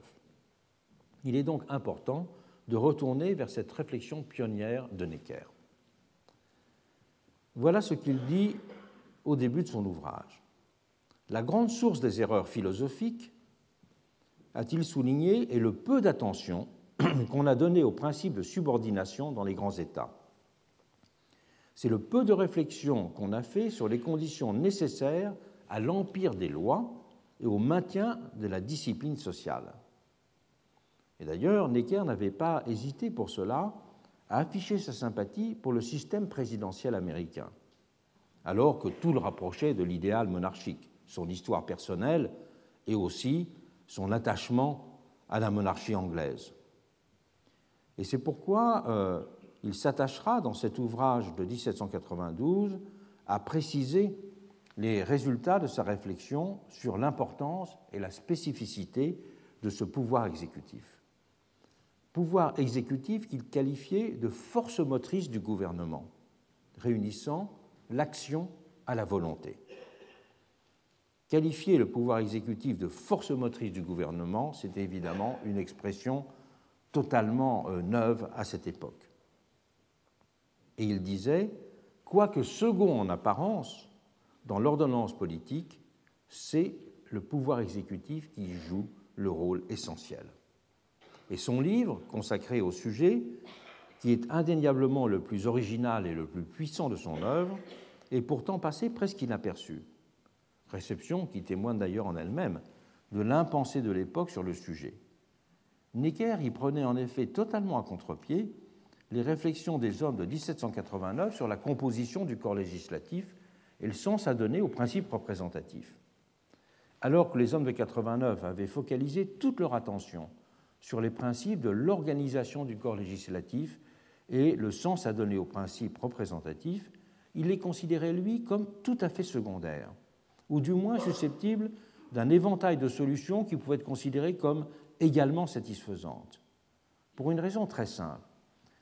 Il est donc important de retourner vers cette réflexion pionnière de Necker. Voilà ce qu'il dit au début de son ouvrage. La grande source des erreurs philosophiques, a-t-il souligné, est le peu d'attention qu'on a donné au principe de subordination dans les grands États. C'est le peu de réflexion qu'on a fait sur les conditions nécessaires à l'empire des lois et au maintien de la discipline sociale. Et d'ailleurs, Necker n'avait pas hésité pour cela à afficher sa sympathie pour le système présidentiel américain, alors que tout le rapprochait de l'idéal monarchique, son histoire personnelle et aussi son attachement à la monarchie anglaise. Et c'est pourquoi il s'attachera dans cet ouvrage de 1792 à préciser les résultats de sa réflexion sur l'importance et la spécificité de ce pouvoir exécutif. Pouvoir exécutif qu'il qualifiait de force motrice du gouvernement, réunissant l'action à la volonté. Qualifier le pouvoir exécutif de force motrice du gouvernement, c'était évidemment une expression totalement neuve à cette époque. Et il disait, quoique second en apparence, dans l'ordonnance politique, c'est le pouvoir exécutif qui joue le rôle essentiel. Et son livre, consacré au sujet, qui est indéniablement le plus original et le plus puissant de son œuvre, est pourtant passé presque inaperçu. Réception qui témoigne d'ailleurs en elle-même de l'impensé de l'époque sur le sujet. Necker y prenait en effet totalement à contre-pied les réflexions des hommes de 1789 sur la composition du corps législatif et le sens à donner aux principes représentatifs. Alors que les hommes de 89 avaient focalisé toute leur attention sur les principes de l'organisation du corps législatif et le sens à donner aux principes représentatifs, il les considérait, lui, comme tout à fait secondaires, ou du moins susceptibles d'un éventail de solutions qui pouvaient être considérées comme également satisfaisantes. Pour une raison très simple,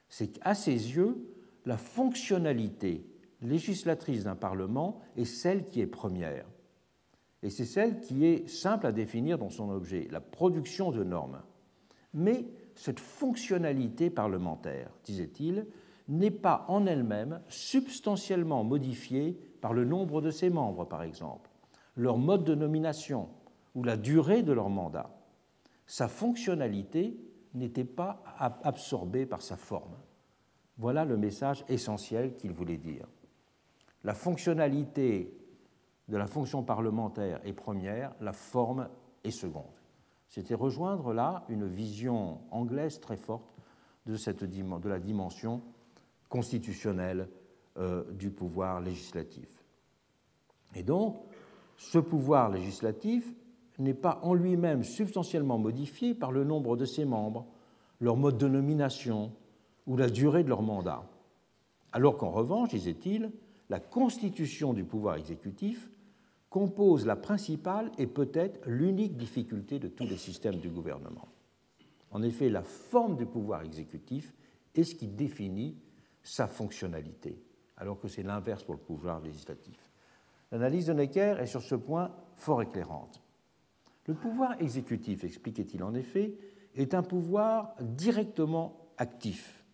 c'est qu'à ses yeux, la fonctionnalité législatrice d'un Parlement est celle qui est première. Et c'est celle qui est simple à définir dans son objet, la production de normes. Mais cette fonctionnalité parlementaire, disait-il, n'est pas en elle-même substantiellement modifiée par le nombre de ses membres, par exemple, leur mode de nomination ou la durée de leur mandat. Sa fonctionnalité n'était pas absorbée par sa forme. Voilà le message essentiel qu'il voulait dire. La fonctionnalité de la fonction parlementaire est première, la forme est seconde. C'était rejoindre là une vision anglaise très forte de la dimension constitutionnelle du pouvoir législatif. Et donc, ce pouvoir législatif n'est pas en lui-même substantiellement modifié par le nombre de ses membres, leur mode de nomination ou la durée de leur mandat. Alors qu'en revanche, disait-il, la constitution du pouvoir exécutif compose la principale et peut-être l'unique difficulté de tous les systèmes du gouvernement. En effet, la forme du pouvoir exécutif est ce qui définit sa fonctionnalité, alors que c'est l'inverse pour le pouvoir législatif. L'analyse de Necker est sur ce point fort éclairante. Le pouvoir exécutif, expliquait-il en effet, est un pouvoir directement actif,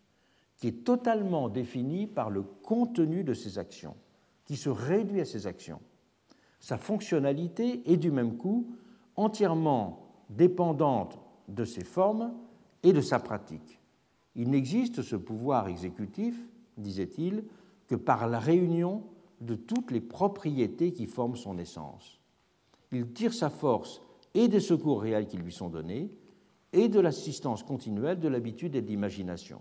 qui est totalement défini par le contenu de ses actions, qui se réduit à ses actions. Sa fonctionnalité est du même coup entièrement dépendante de ses formes et de sa pratique. Il n'existe ce pouvoir exécutif, disait-il, que par la réunion de toutes les propriétés qui forment son essence. Il tire sa force et des secours réels qui lui sont donnés et de l'assistance continuelle de l'habitude et de l'imagination.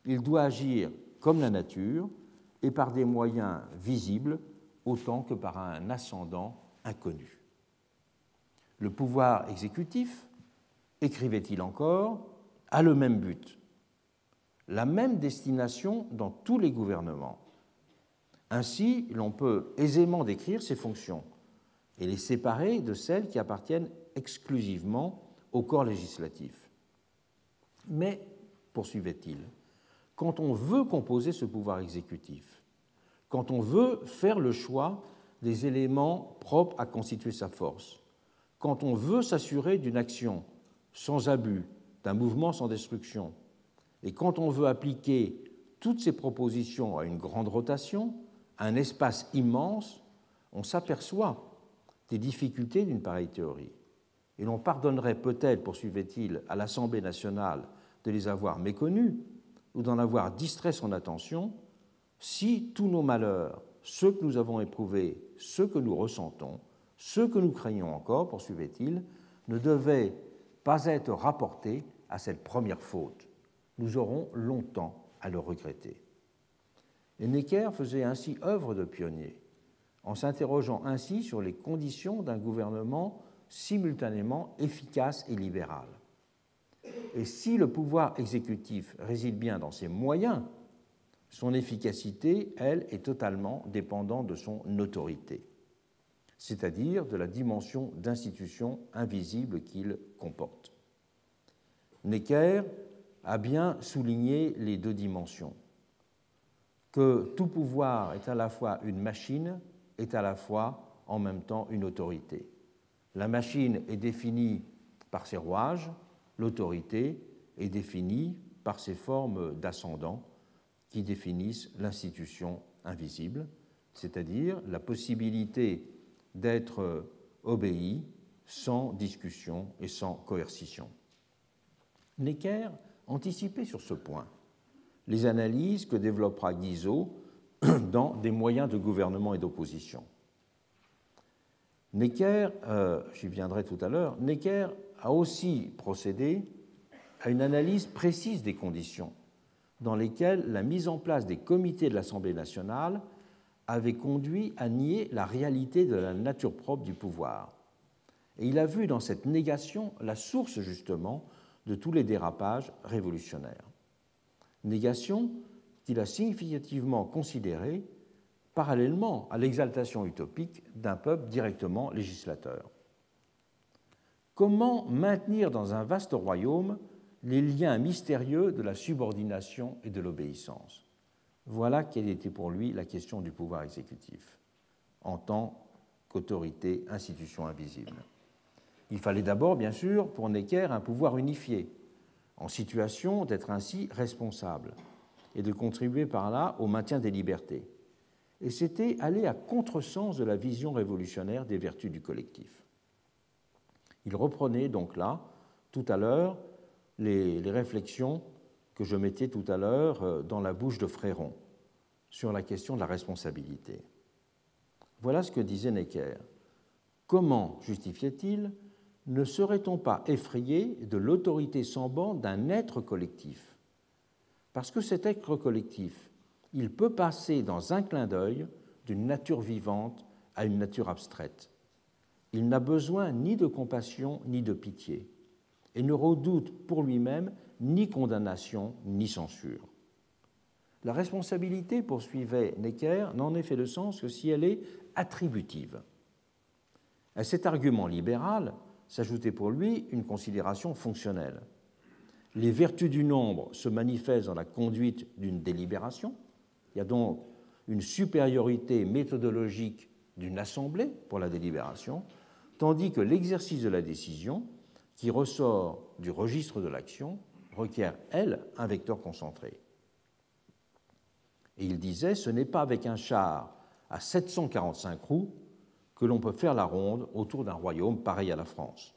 Il doit agir comme la nature et par des moyens visibles autant que par un ascendant inconnu. Le pouvoir exécutif, écrivait-il encore, a le même but, la même destination dans tous les gouvernements. Ainsi, l'on peut aisément décrire ses fonctions et les séparer de celles qui appartiennent exclusivement au corps législatif. Mais, poursuivait-il, quand on veut composer ce pouvoir exécutif, quand on veut faire le choix des éléments propres à constituer sa force, quand on veut s'assurer d'une action sans abus, d'un mouvement sans destruction, et quand on veut appliquer toutes ces propositions à une grande rotation, à un espace immense, on s'aperçoit des difficultés d'une pareille théorie. Et l'on pardonnerait peut-être, poursuivait-il, à l'Assemblée nationale de les avoir méconnues ou d'en avoir distrait son attention, si tous nos malheurs, ceux que nous avons éprouvés, ceux que nous ressentons, ceux que nous craignons encore, poursuivait-il, ne devaient pas être rapportés à cette première faute. Nous aurons longtemps à le regretter. Et Necker faisait ainsi œuvre de pionnier, en s'interrogeant ainsi sur les conditions d'un gouvernement simultanément efficace et libéral. Et si le pouvoir exécutif réside bien dans ses moyens, son efficacité, elle, est totalement dépendante de son autorité. c'est-à-dire de la dimension d'institution invisible qu'il comporte. Necker a bien souligné les deux dimensions, que tout pouvoir est à la fois une machine, est à la fois en même temps une autorité. La machine est définie par ses rouages, l'autorité est définie par ses formes d'ascendant qui définissent l'institution invisible, c'est-à-dire la possibilité d'être obéi sans discussion et sans coercition. Necker anticipait sur ce point les analyses que développera Guizot dans Des moyens de gouvernement et d'opposition. Necker, j'y viendrai tout à l'heure, Necker a aussi procédé à une analyse précise des conditions dans lesquelles la mise en place des comités de l'Assemblée nationale avait conduit à nier la réalité de la nature propre du pouvoir. Et il a vu dans cette négation la source justement de tous les dérapages révolutionnaires. Négation qu'il a significativement considérée parallèlement à l'exaltation utopique d'un peuple directement législateur. Comment maintenir dans un vaste royaume les liens mystérieux de la subordination et de l'obéissance? Voilà quelle était pour lui la question du pouvoir exécutif, en tant qu'autorité, institution invisible. Il fallait d'abord, bien sûr, pour Necker, un pouvoir unifié, en situation d'être ainsi responsable et de contribuer par là au maintien des libertés. Et c'était aller à contresens de la vision révolutionnaire des vertus du collectif. Il reprenait donc là, tout à l'heure, les réflexions que je mettais tout à l'heure dans la bouche de Fréron sur la question de la responsabilité. Voilà ce que disait Necker. Comment, justifiait-il, ne serait-on pas effrayé de l'autorité sans borne d'un être collectif? Parce que cet être collectif, il peut passer dans un clin d'œil d'une nature vivante à une nature abstraite. Il n'a besoin ni de compassion ni de pitié et ne redoute pour lui-même ni condamnation ni censure. La responsabilité, poursuivait Necker, n'en est fait le sens que si elle est attributive. À cet argument libéral s'ajoutait pour lui une considération fonctionnelle. Les vertus du nombre se manifestent dans la conduite d'une délibération. Il y a donc une supériorité méthodologique d'une assemblée pour la délibération, tandis que l'exercice de la décision, qui ressort du registre de l'action, requiert, elle, un vecteur concentré. Et il disait, ce n'est pas avec un char à 745 roues que l'on peut faire la ronde autour d'un royaume pareil à la France.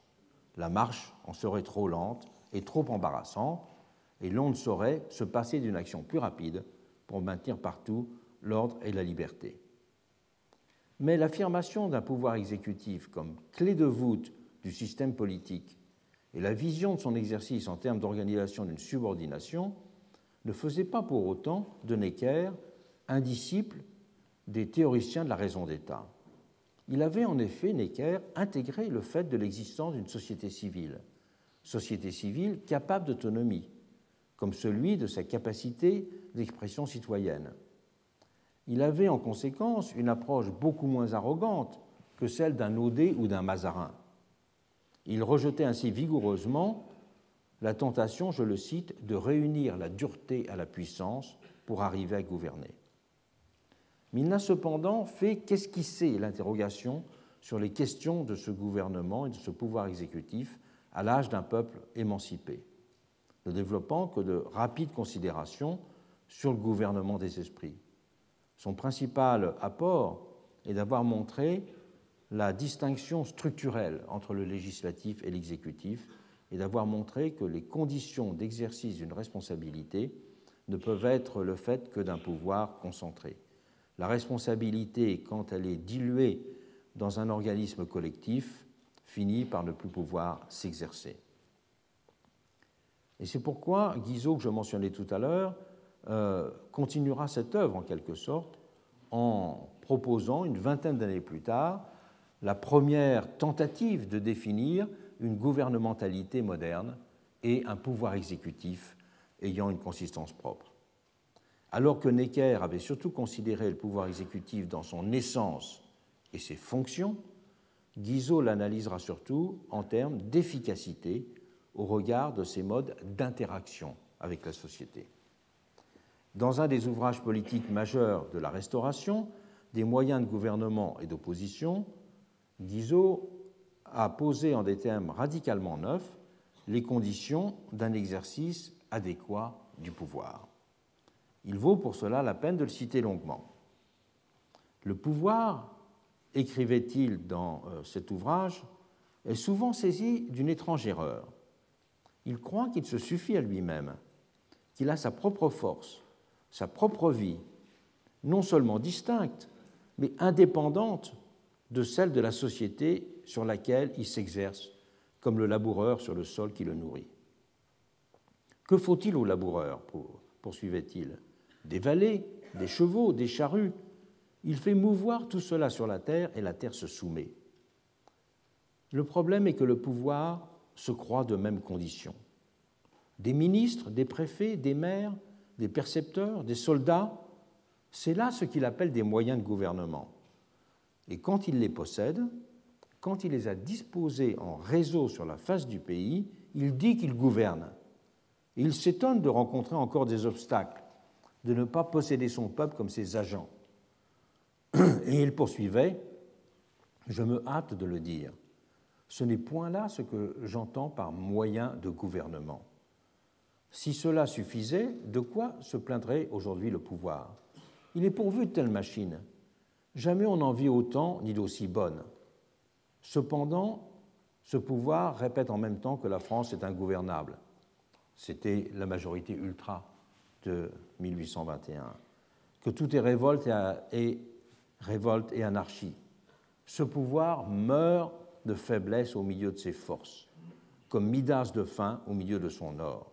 La marche en serait trop lente et trop embarrassante, et l'on ne saurait se passer d'une action plus rapide pour maintenir partout l'ordre et la liberté. Mais l'affirmation d'un pouvoir exécutif comme clé de voûte du système politique et la vision de son exercice en termes d'organisation d'une subordination ne faisaient pas pour autant de Necker un disciple des théoriciens de la raison d'État. Il avait en effet, Necker, intégré le fait de l'existence d'une société civile capable d'autonomie, comme celui de sa capacité d'expression citoyenne. Il avait en conséquence une approche beaucoup moins arrogante que celle d'un Naudet ou d'un Mazarin. Il rejetait ainsi vigoureusement la tentation, je le cite, de réunir la dureté à la puissance pour arriver à gouverner. Mais il n'a cependant fait qu'esquisser l'interrogation sur les questions de ce gouvernement et de ce pouvoir exécutif à l'âge d'un peuple émancipé, ne développant que de rapides considérations sur le gouvernement des esprits. Son principal apport est d'avoir montré la distinction structurelle entre le législatif et l'exécutif et d'avoir montré que les conditions d'exercice d'une responsabilité ne peuvent être le fait que d'un pouvoir concentré. La responsabilité, quand elle est diluée dans un organisme collectif, finit par ne plus pouvoir s'exercer. Et c'est pourquoi Guizot, que je mentionnais tout à l'heure, continuera cette œuvre en quelque sorte en proposant, une vingtaine d'années plus tard, la première tentative de définir une gouvernementalité moderne et un pouvoir exécutif ayant une consistance propre. Alors que Necker avait surtout considéré le pouvoir exécutif dans son essence et ses fonctions, Guizot l'analysera surtout en termes d'efficacité au regard de ses modes d'interaction avec la société. Dans un des ouvrages politiques majeurs de la Restauration, des moyens de gouvernement et d'opposition, Guizot a posé en des termes radicalement neufs les conditions d'un exercice adéquat du pouvoir. Il vaut pour cela la peine de le citer longuement. Le pouvoir, écrivait-il dans cet ouvrage, est souvent saisi d'une étrange erreur. Il croit qu'il se suffit à lui-même, qu'il a sa propre force, sa propre vie, non seulement distincte, mais indépendante de celle de la société sur laquelle il s'exerce, comme le laboureur sur le sol qui le nourrit. Que faut-il au laboureur, poursuivait-il? Des valets, des chevaux, des charrues. Il fait mouvoir tout cela sur la terre et la terre se soumet. Le problème est que le pouvoir se croit de même condition. Des ministres, des préfets, des maires, des percepteurs, des soldats, c'est là ce qu'il appelle des moyens de gouvernement. Et quand il les possède, quand il les a disposés en réseau sur la face du pays, il dit qu'il gouverne. Et il s'étonne de rencontrer encore des obstacles, de ne pas posséder son peuple comme ses agents. Et il poursuivait, je me hâte de le dire, ce n'est point là ce que j'entends par moyen de gouvernement. Si cela suffisait, de quoi se plaindrait aujourd'hui le pouvoir? Il est pourvu de telles machines. Jamais on n'en vit autant ni d'aussi bonnes. Cependant, ce pouvoir répète en même temps que la France est ingouvernable. C'était la majorité ultra de 1821. Que tout est révolte et anarchie. Ce pouvoir meurt de faiblesse au milieu de ses forces, comme Midas de faim au milieu de son or.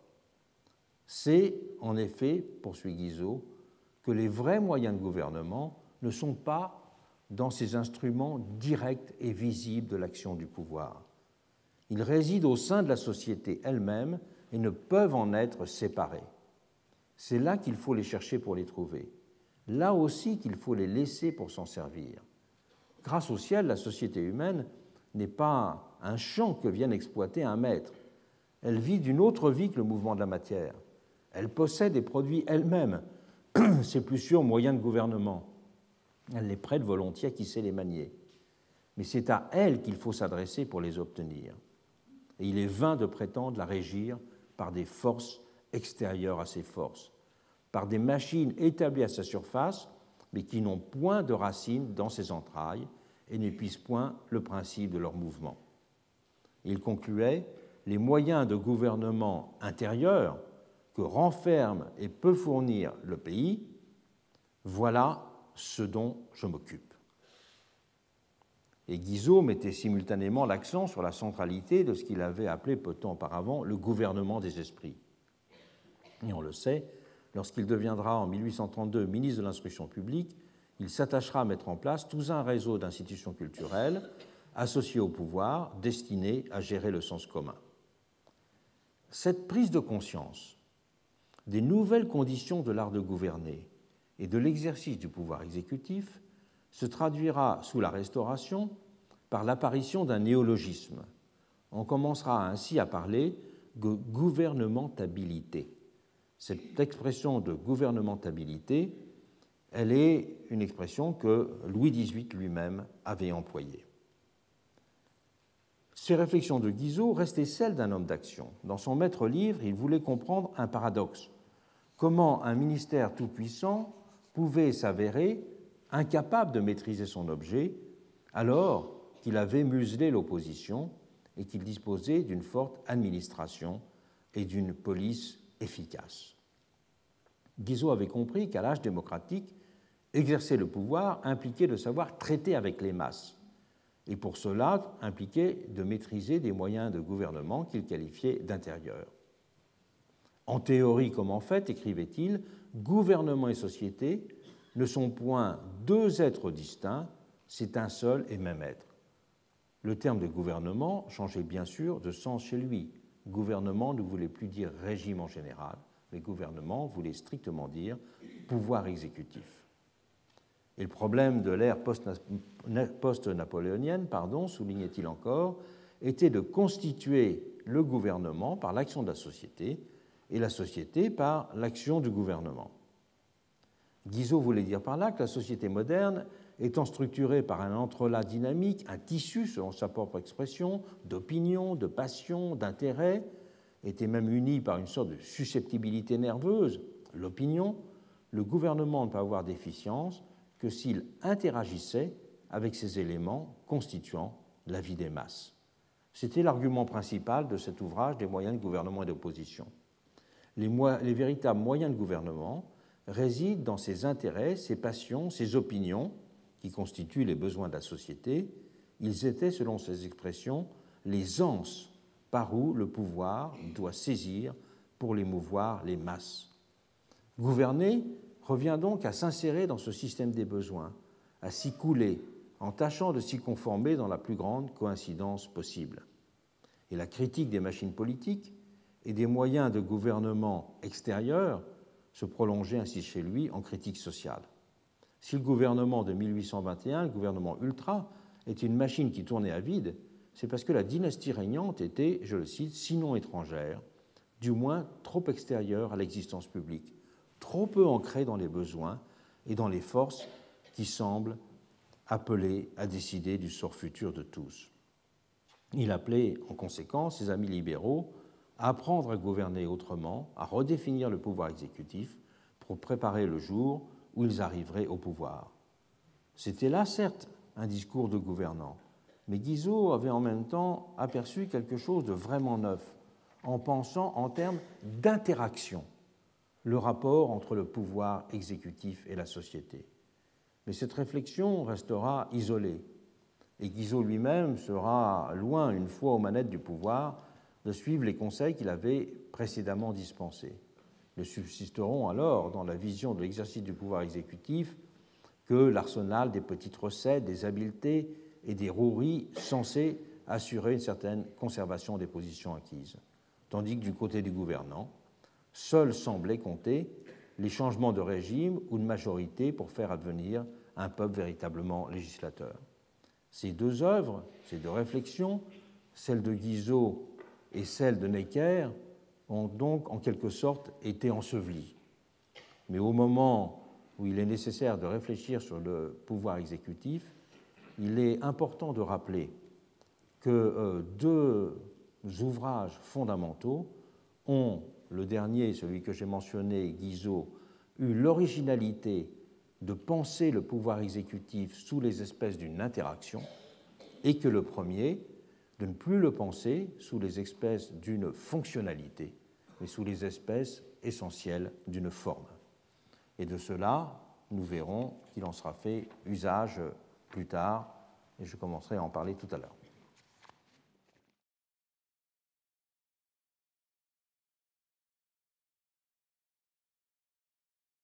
C'est, en effet, poursuit Guizot, que les vrais moyens de gouvernement ne sont pas dans ces instruments directs et visibles de l'action du pouvoir. Ils résident au sein de la société elle-même et ne peuvent en être séparés. C'est là qu'il faut les chercher pour les trouver. Là aussi qu'il faut les laisser pour s'en servir. Grâce au ciel, la société humaine n'est pas un champ que vienne exploiter un maître. Elle vit d'une autre vie que le mouvement de la matière. Elle possède et produit elle-même ses plus sûrs moyens de gouvernement. Elle les prête volontiers à qui sait les manier. Mais c'est à elle qu'il faut s'adresser pour les obtenir. Et il est vain de prétendre la régir par des forces extérieures à ses forces, par des machines établies à sa surface, mais qui n'ont point de racines dans ses entrailles et n'épuisent point le principe de leur mouvement. Il concluait « Les moyens de gouvernement intérieur que renferme et peut fournir le pays, voilà ce dont je m'occupe. » Et Guizot mettait simultanément l'accent sur la centralité de ce qu'il avait appelé peu de temps auparavant le gouvernement des esprits. Et on le sait, lorsqu'il deviendra en 1832 ministre de l'Instruction publique, il s'attachera à mettre en place tout un réseau d'institutions culturelles associées au pouvoir, destinées à gérer le sens commun. Cette prise de conscience des nouvelles conditions de l'art de gouverner et de l'exercice du pouvoir exécutif se traduira sous la Restauration par l'apparition d'un néologisme. On commencera ainsi à parler de gouvernementabilité. Cette expression de gouvernementabilité, elle est une expression que Louis XVIII lui-même avait employée. Ces réflexions de Guizot restaient celles d'un homme d'action. Dans son maître livre, il voulait comprendre un paradoxe. Comment un ministère tout-puissant pouvait s'avérer incapable de maîtriser son objet alors qu'il avait muselé l'opposition et qu'il disposait d'une forte administration et d'une police efficace. Guizot avait compris qu'à l'âge démocratique, exercer le pouvoir impliquait de savoir traiter avec les masses, et pour cela impliquait de maîtriser des moyens de gouvernement qu'il qualifiait d'intérieurs. En théorie comme en fait, écrivait-il, gouvernement et société ne sont point deux êtres distincts, c'est un seul et même être. Le terme de gouvernement changeait bien sûr de sens chez lui. Gouvernement ne voulait plus dire régime en général, mais gouvernement voulait strictement dire pouvoir exécutif. Et le problème de l'ère post-napoléonienne, soulignait-il encore, était de constituer le gouvernement par l'action de la société et la société par l'action du gouvernement. Guizot voulait dire par là que la société moderne, étant structurée par un entrelac dynamique, un tissu, selon sa propre expression, d'opinions, de passions, d'intérêts, était même unie par une sorte de susceptibilité nerveuse, l'opinion, le gouvernement ne peut avoir d'efficience que s'il interagissait avec ces éléments constituant la vie des masses. C'était l'argument principal de cet ouvrage des moyens de gouvernement et d'opposition. Les véritables moyens de gouvernement résident dans ses intérêts, ses passions, ses opinions, qui constituent les besoins de la société. Ils étaient, selon ses expressions, les anses par où le pouvoir doit saisir pour émouvoir les masses. Gouverner revient donc à s'insérer dans ce système des besoins, à s'y couler, en tâchant de s'y conformer dans la plus grande coïncidence possible. Et la critique des machines politiques et des moyens de gouvernement extérieurs se prolongeait ainsi chez lui en critique sociale. Si le gouvernement de 1821, le gouvernement ultra, était une machine qui tournait à vide, c'est parce que la dynastie régnante était, je le cite, sinon étrangère, du moins trop extérieure à l'existence publique, trop peu ancrée dans les besoins et dans les forces qui semblent appelées à décider du sort futur de tous. Il appelait en conséquence ses amis libéraux à apprendre à gouverner autrement, à redéfinir le pouvoir exécutif pour préparer le jour où ils arriveraient au pouvoir. C'était là, certes, un discours de gouvernant, mais Guizot avait en même temps aperçu quelque chose de vraiment neuf en pensant en termes d'interaction le rapport entre le pouvoir exécutif et la société. Mais cette réflexion restera isolée, et Guizot lui-même sera loin, une fois aux manettes du pouvoir, de suivre les conseils qu'il avait précédemment dispensés. Ne subsisteront alors, dans la vision de l'exercice du pouvoir exécutif, que l'arsenal des petites recettes, des habiletés et des roueries censées assurer une certaine conservation des positions acquises. Tandis que du côté du gouvernant, seuls semblaient compter les changements de régime ou de majorité pour faire advenir un peuple véritablement législateur. Ces deux œuvres, ces deux réflexions, celle de Guizot et celle de Necker, ont donc en quelque sorte été ensevelies. Mais au moment où il est nécessaire de réfléchir sur le pouvoir exécutif, il est important de rappeler que deux ouvrages fondamentaux ont, le dernier, celui que j'ai mentionné, Guizot, eu l'originalité de penser le pouvoir exécutif sous les espèces d'une interaction, et que le premier, de ne plus le penser sous les espèces d'une fonctionnalité, mais sous les espèces essentielles d'une forme. Et de cela, nous verrons qu'il en sera fait usage plus tard, et je commencerai à en parler tout à l'heure.